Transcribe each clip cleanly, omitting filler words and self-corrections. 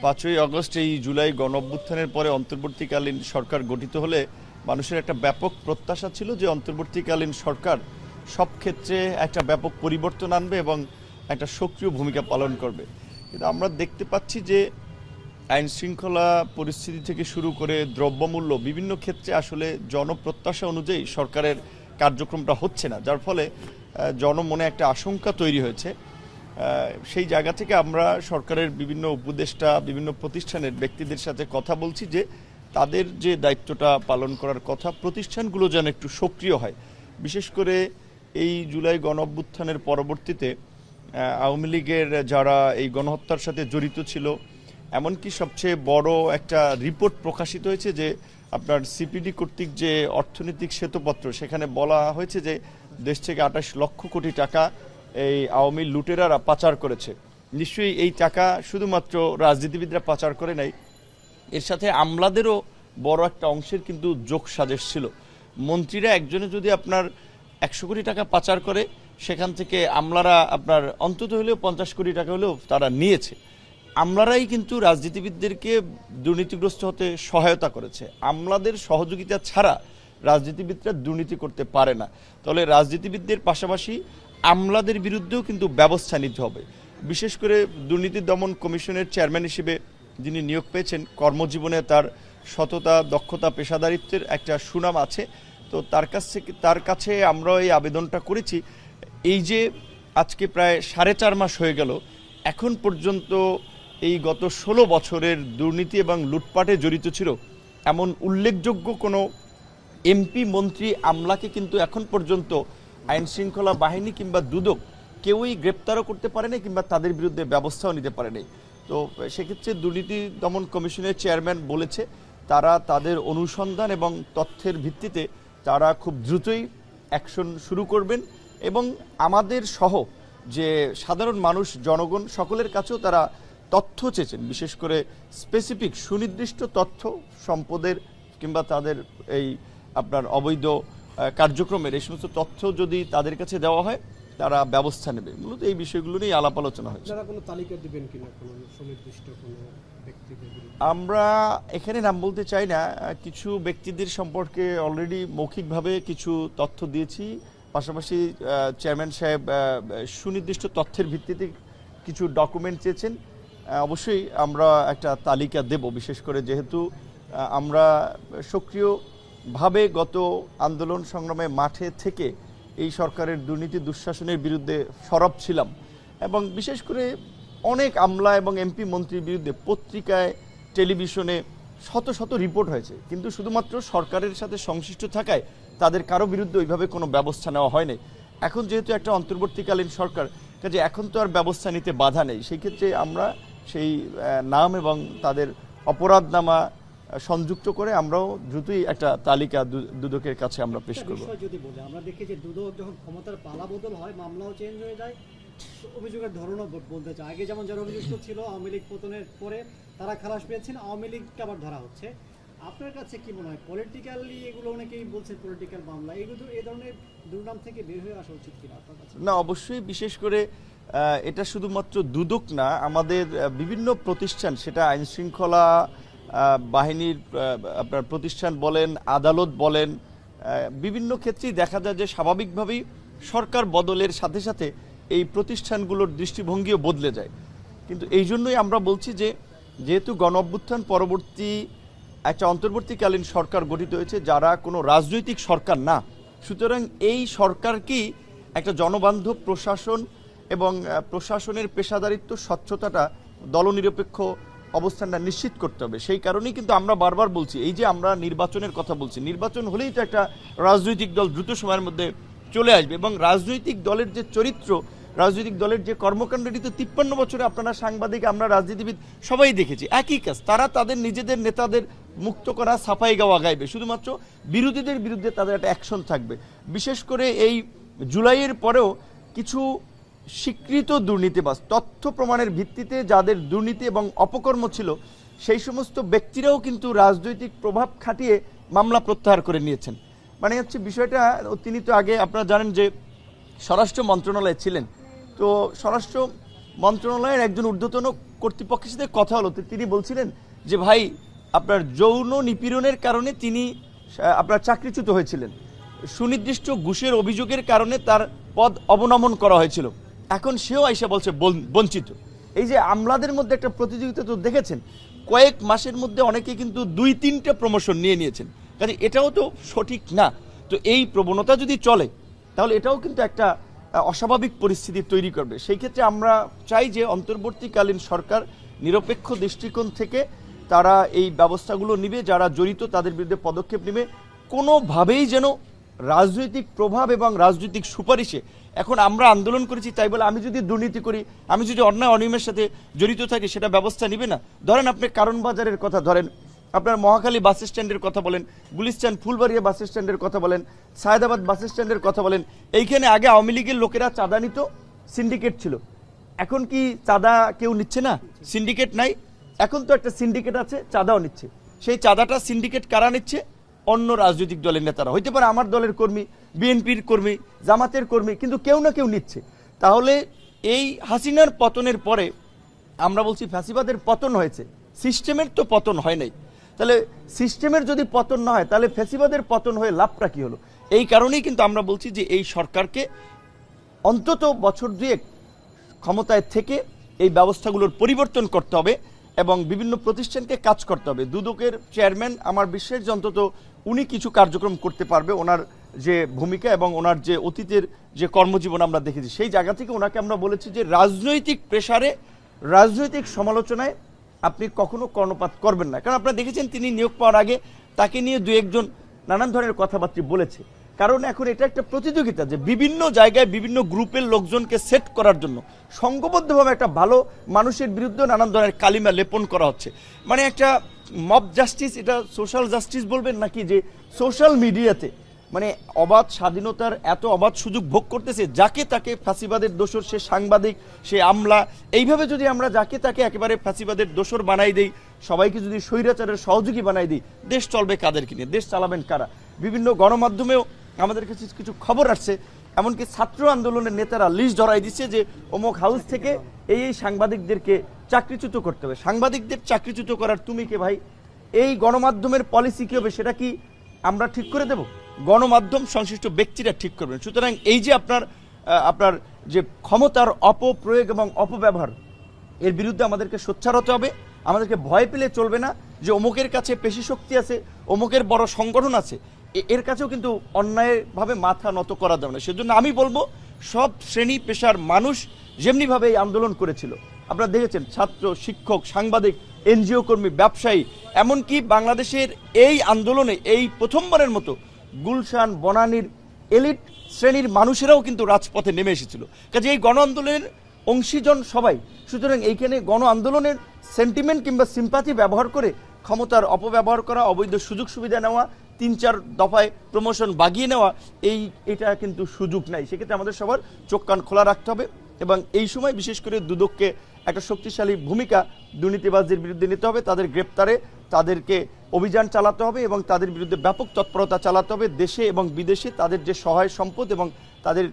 5ই August এই জুলাই গণঅভ্যুত্থানের পরে অন্তর্বর্তীকালীন সরকার গঠিত হলে মানুষের একটা ব্যাপক প্রত্যাশা ছিল যে অন্তর্বর্তীকালীন সরকার সব ক্ষেত্রে একটা ব্যাপক পরিবর্তন আনবে এবং একটা সক্রিয় ভূমিকা পালন করবে। কিন্তু আমরা দেখতে পাচ্ছি যে আইন শৃঙ্খলা পরিস্থিতি থেকে শুরু করে দ্রব্যমূল্য বিভিন্ন ক্ষেত্রে আসলে জনপ্রত্যাশা অনুযায়ী সরকারের কার্যক্রমটা হচ্ছে না, যার ফলে জনমনে একটা আশঙ্কা তৈরি হয়েছে। সেই জায়গা থেকে আমরা সরকারের বিভিন্ন উপদেষ্টা, বিভিন্ন প্রতিষ্ঠানের ব্যক্তিদের সাথে কথা বলছি যে তাদের যে দায়িত্বটা পালন করার কথা, প্রতিষ্ঠানগুলো যেন একটু সক্রিয় হয়। বিশেষ করে এই জুলাই গণঅভ্যুত্থানের পরবর্তীতে আওয়ামী লীগের যারা এই গণহত্যার সাথে জড়িত ছিল, এমনকি সবচেয়ে বড় একটা রিপোর্ট প্রকাশিত হয়েছে যে আপনার সিপিডি কর্তৃক যে অর্থনৈতিক শ্বেতপত্র, সেখানে বলা হয়েছে যে দেশ থেকে 28 লক্ষ কোটি টাকা এই আওয়ামী লুটেরারা পাচার করেছে। নিশ্চয়ই এই টাকা শুধুমাত্র রাজনীতিবিদরা পাচার করে নাই, এর সাথে আমলাদেরও বড় একটা অংশের কিন্তু যোগ সাজেশ ছিল। মন্ত্রীরা একজনে যদি আপনার 100 কোটি টাকা পাচার করে, সেখান থেকে আমলারা আপনার অন্তত হলেও 50 কোটি টাকা হলেও তারা নিয়েছে। আমলারাই কিন্তু রাজনীতিবিদদেরকে দুর্নীতিগ্রস্ত হতে সহায়তা করেছে। আমলাদের সহযোগিতা ছাড়া রাজনীতিবিদরা দুর্নীতি করতে পারে না। তাহলে রাজনীতিবিদদের পাশাপাশি আমলাদের বিরুদ্ধেও কিন্তু ব্যবস্থা নিতে হবে। বিশেষ করে দুর্নীতি দমন কমিশনের চেয়ারম্যান হিসেবে যিনি নিয়োগ পেয়েছেন, কর্মজীবনে তার সততা, দক্ষতা, পেশাদারিত্বের একটা সুনাম আছে। তো তার কাছে আমরা এই আবেদনটা করেছি। এই যে আজকে প্রায় 4.5 মাস হয়ে গেল, এখন পর্যন্ত এই গত 16 বছরের দুর্নীতি এবং লুটপাটে জড়িত ছিল এমন উল্লেখযোগ্য কোনো এমপি, মন্ত্রী, আমলাকে কিন্তু এখন পর্যন্ত আইন শৃঙ্খলা বাহিনী কিংবা দুদক কেউই গ্রেপ্তারও করতে পারেনি কিংবা তাদের বিরুদ্ধে ব্যবস্থাও নিতে পারেনি। তো সেক্ষেত্রে দুর্নীতি দমন কমিশনের চেয়ারম্যান বলেছে তারা তাদের অনুসন্ধান এবং তথ্যের ভিত্তিতে তারা খুব দ্রুতই অ্যাকশন শুরু করবেন এবং আমাদের সহ যে সাধারণ মানুষ, জনগণ সকলের কাছেও তারা তথ্য চেয়েছেন, বিশেষ করে স্পেসিফিক সুনির্দিষ্ট তথ্য সম্পদের কিংবা তাদের এই আপনার অবৈধ কার্যক্রমের এই সমস্ত তথ্য যদি তাদের কাছে দেওয়া হয় তারা ব্যবস্থা নেবে। মূলত এই বিষয়গুলো নিয়ে আলাপ আলোচনা হয়েছে। আমরা এখানে নাম বলতে চাই না, কিছু ব্যক্তিদের সম্পর্কে অলরেডি মৌখিকভাবে কিছু তথ্য দিয়েছি। পাশাপাশি চেয়ারম্যান সাহেব সুনির্দিষ্ট তথ্যের ভিত্তিতে কিছু ডকুমেন্ট চেয়েছেন। অবশ্যই আমরা একটা তালিকা দেব, বিশেষ করে যেহেতু আমরা সক্রিয়ভাবে গত আন্দোলন সংগ্রামে মাঠে থেকে এই সরকারের দুর্নীতি দুঃশাসনের বিরুদ্ধে সরব ছিলাম এবং বিশেষ করে অনেক আমলা এবং এমপি, মন্ত্রীর বিরুদ্ধে পত্রিকায়, টেলিভিশনে শত শত রিপোর্ট হয়েছে, কিন্তু শুধুমাত্র সরকারের সাথে সংশ্লিষ্ট থাকায় তাদের কারো বিরুদ্ধে ওইভাবে কোনো ব্যবস্থা নেওয়া হয়নি। এখন যেহেতু একটা অন্তর্বর্তীকালীন সরকার, কাজে এখন তো আর ব্যবস্থা নিতে বাধা নেই। সেই ক্ষেত্রে আমরা সেই নাম এবং তাদের অপরাধনামা সংযুক্ত করে আমরাও দ্রুতই একটা তালিকা দুদকের কাছে আমরা পেশ করব। যদি বলি, আমরা দেখি যে দুদক যখন ক্ষমতার পালাবদল হয়, মামলাও চেঞ্জ হয়ে যায়, অভিযোগের ধরনও বলতে চাই। আগে যেমন যারা অভিযুক্ত ছিল আওয়ামী লীগ পতনের পরে তারা খালাস পেয়েছেন, আওয়ামী লীগকে আবার ধরা হচ্ছে। আপনার কাছে কি মনে হয়, পলিটিক্যালি এগুলো অনেকেই বলছে পলিটিক্যাল মামলা, এগুলো এই ধরনের দুর্নাম থেকে বের হয়ে আসা উচিত কিনা আপনার কাছে? না, অবশ্যই। বিশেষ করে এটা শুধুমাত্র দুদক না, আমাদের বিভিন্ন প্রতিষ্ঠান, সেটা আইন শৃঙ্খলা বাহিনীর আপনার প্রতিষ্ঠান বলেন, আদালত বলেন, বিভিন্ন ক্ষেত্রেই দেখা যায় যে স্বাভাবিকভাবেই সরকার বদলের সাথে সাথে এই প্রতিষ্ঠানগুলোর দৃষ্টিভঙ্গিও বদলে যায়। কিন্তু এই জন্যই আমরা বলছি যে যেহেতু গণঅভ্যুত্থান পরবর্তী একটা অন্তর্বর্তীকালীন সরকার গঠিত হয়েছে, যারা কোনো রাজনৈতিক সরকার না, সুতরাং এই সরকারকেই একটা জনবান্ধব প্রশাসন এবং প্রশাসনের পেশাদারিত্ব, স্বচ্ছতাটা, দলনিরপেক্ষ অবস্থানটা নিশ্চিত করতে হবে। সেই কারণেই কিন্তু আমরা বারবার বলছি, এই যে আমরা নির্বাচনের কথা বলছি, নির্বাচন হলেই তো একটা রাজনৈতিক দল দ্রুত সময়ের মধ্যে চলে আসবে এবং রাজনৈতিক দলের যে চরিত্র, রাজনৈতিক দলের যে কর্মকাণ্ড, এটি তো 53 বছরে আপনারা সাংবাদিক, আমরা রাজনীতিবিদ সবাই দেখেছি একই কাজ। তারা তাদের নিজেদের নেতাদের মুক্ত করা, সাফাই গাওয়া গাইবে, শুধুমাত্র বিরোধীদের বিরুদ্ধে তাদের একটা অ্যাকশন থাকবে। বিশেষ করে এই জুলাইয়ের পরেও কিছু স্বীকৃত দুর্নীতিবাজ, তথ্য প্রমাণের ভিত্তিতে যাদের দুর্নীতি এবং অপকর্ম ছিল, সেই সমস্ত ব্যক্তিরাও কিন্তু রাজনৈতিক প্রভাব খাটিয়ে মামলা প্রত্যাহার করে নিয়েছেন। মানে হচ্ছে বিষয়টা, তিনি তো আগে আপনারা জানেন যে স্বরাষ্ট্র মন্ত্রণালয়ে ছিলেন, তো স্বরাষ্ট্র মন্ত্রণালয়ের একজন ঊর্ধ্বতন কর্তৃপক্ষের সাথে কথা হলো, তো তিনি বলছিলেন যে ভাই আপনার যৌন নিপীড়নের কারণে তিনি আপনার চাকরিচ্যুত হয়েছিলেন, সুনির্দিষ্ট ঘুষের অভিযোগের কারণে তার পদ অবনমন করা হয়েছিল, এখন সেও আইসা বলছে বঞ্চিত। এই যে আমলাদের মধ্যে একটা প্রতিযোগিতা তো দেখেছেন, কয়েক মাসের মধ্যে অনেকে কিন্তু 2-3টা প্রমোশন নিয়ে নিয়েছেন, কাজে এটাও তো সঠিক না। তো এই প্রবণতা যদি চলে তাহলে এটাও কিন্তু একটা অস্বাভাবিক পরিস্থিতি তৈরি করবে। সেই ক্ষেত্রে আমরা চাই যে অন্তর্বর্তীকালীন সরকার নিরপেক্ষ দৃষ্টিকোণ থেকে তারা এই ব্যবস্থাগুলো নিবে, যারা জড়িত তাদের বিরুদ্ধে পদক্ষেপ নেবে। কোনোভাবেই যেন রাজনৈতিক প্রভাব এবং রাজনৈতিক সুপারিশে, এখন আমরা আন্দোলন করেছি তাই বলে আমি যদি দুর্নীতি করি, আমি যদি অন্যায় অনিয়মের সাথে জড়িত থাকি, সেটা ব্যবস্থা নিবে না। ধরেন আপনি কারণ বাজারের কথা ধরেন, আপনার মহাখালী বাস স্ট্যান্ডের কথা বলেন, গুলিস্তান ফুলবাড়িয়া বাস স্ট্যান্ডের কথা বলেন, সায়দাবাদ বাস স্ট্যান্ডের কথা বলেন, এইখানে আগে আওয়ামী লীগের লোকেরা চাঁদা নিত, সিন্ডিকেট ছিল। এখন কি চাঁদা কেউ নিচ্ছে না? সিন্ডিকেট নাই, এখন তো একটা সিন্ডিকেট আছে, চাঁদাও নিচ্ছে। সেই চাঁদাটা সিন্ডিকেট কারা নিচ্ছে? অন্য রাজনৈতিক দলের নেতারা, হইতে পারে আমার দলের কর্মী, বিএনপির কর্মী, জামাতের কর্মী, কিন্তু কেউ না কেউ নিচ্ছে। তাহলে এই হাসিনার পতনের পরে আমরা বলছি ফ্যাসিবাদের পতন হয়েছে, সিস্টেমের তো পতন হয় নাই। তাহলে সিস্টেমের যদি পতন না হয় তাহলে ফ্যাসিবাদের পতন হয়ে লাভটা কি হলো? এই কারণেই কিন্তু আমরা বলছি যে এই সরকারকে অন্তত বছর দুয়েক ক্ষমতায় থেকে এই ব্যবস্থাগুলোর পরিবর্তন করতে হবে এবং বিভিন্ন প্রতিষ্ঠানকে কাজ করতে হবে। দুদকের চেয়ারম্যান আমার বিশ্বাস যে অন্তত উনি কিছু কার্যক্রম করতে পারবে, ওনার যে ভূমিকা এবং ওনার যে অতীতের যে কর্মজীবন আমরা দেখেছি, সেই জায়গা থেকে ওনাকে আমরা বলেছি যে রাজনৈতিক প্রেসারে, রাজনৈতিক সমালোচনায় আপনি কখনো কর্ণপাত করবেন না। কারণ আপনারা দেখেছেন তিনি নিয়োগ পাওয়ার আগে তাকে নিয়ে দু একজন নানান ধরনের কথাবার্তা বলেছে। কারণ এখন এটা একটা প্রতিযোগিতা যে বিভিন্ন জায়গায় বিভিন্ন গ্রুপের লোকজনকে সেট করার জন্য সংঘবদ্ধভাবে একটা ভালো মানুষের বিরুদ্ধে নানান ধরনের কালিমা লেপন করা হচ্ছে। মানে একটা মব জাস্টিস, এটা সোশ্যাল জাস্টিস বলবেন নাকি, যে সোশ্যাল মিডিয়াতে মানে অবাধ স্বাধীনতার এত অবাধ সুযোগ ভোগ করতেছে, যাকে তাকে ফ্যাসিবাদের দোসর, সে সাংবাদিক, সে আমলা, এইভাবে যদি আমরা যাকে তাকে একেবারে ফ্যাসিবাদের দোসর বানাই দেই, সবাইকে যদি স্বৈরাচারের সহযোগী বানাই দিই, দেশ চলবে কাদেরকে নিয়ে? দেশ চালাবেন কারা? বিভিন্ন গণমাধ্যমেও আমাদের কাছে কিছু খবর আসছে, এমনকি ছাত্র আন্দোলনের নেতারা লিস্ট ধরাই দিচ্ছে যে অমুক হাউস থেকে এই সাংবাদিকদেরকে চাকরিচ্যুত করতে হবে। সাংবাদিকদের চাকরিচ্যুত করার তুমি কে ভাই? এই গণমাধ্যমের পলিসি কী হবে সেটা কি আমরা ঠিক করে দেব? গণমাধ্যম সংশ্লিষ্ট ব্যক্তিরা ঠিক করবেন। সুতরাং এই যে আপনার যে ক্ষমতার অপপ্রয়োগ এবং অপব্যবহার, এর বিরুদ্ধে আমাদেরকে সোচ্চার হতে হবে। আমাদেরকে ভয় পেলে চলবে না যে অমুকের কাছে পেশি শক্তি আছে, অমুকের বড় সংগঠন আছে, এর কাছেও কিন্তু অন্যায়ভাবে মাথা নত করা যাবে না। সেজন্য আমি বলবো সব শ্রেণী পেশার মানুষ যেমনিভাবে এই আন্দোলন করেছিল, আপনারা দেখেছেন, ছাত্র, শিক্ষক, সাংবাদিক, এনজিও কর্মী, ব্যবসায়ী, এমনকি বাংলাদেশের এই আন্দোলনে এই প্রথমবারের মতো গুলশান, বনানীর এলিট শ্রেণীর মানুষেরাও কিন্তু রাজপথে নেমে এসেছিল। কাজে এই গণ আন্দোলনের অংশীজন সবাই। সুতরাং এইখানে গণ আন্দোলনের সেন্টিমেন্ট কিংবা সিম্পাথি ব্যবহার করে ক্ষমতার অপব্যবহার করা, অবৈধ সুযোগ সুবিধা নেওয়া, 3-4 দফায় প্রমোশন বাগিয়ে নেওয়া, এটা কিন্তু সুযোগ নাই। সেক্ষেত্রে আমাদের সবার চোখ কান খোলা রাখতে হবে এবং এই সময় বিশেষ করে দুদককে একটা শক্তিশালী ভূমিকা দুর্নীতিবাজদের বিরুদ্ধে নিতে হবে। তাদের গ্রেপ্তারে তাদেরকে অভিযান চালাতে হবে এবং তাদের বিরুদ্ধে ব্যাপক তৎপরতা চালাতে হবে। দেশে এবং বিদেশে তাদের যে সহায় সম্পদ এবং তাদের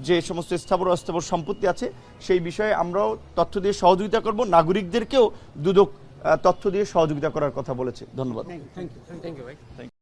যে সমস্ত স্থাবর অস্থাবর সম্পত্তি আছে সেই বিষয়ে আমরাও তথ্য দিয়ে সহযোগিতা করব। নাগরিকদেরকেও দুদক তথ্য দিয়ে সহযোগিতা করার কথা বলেছে। ধন্যবাদ। Thank you.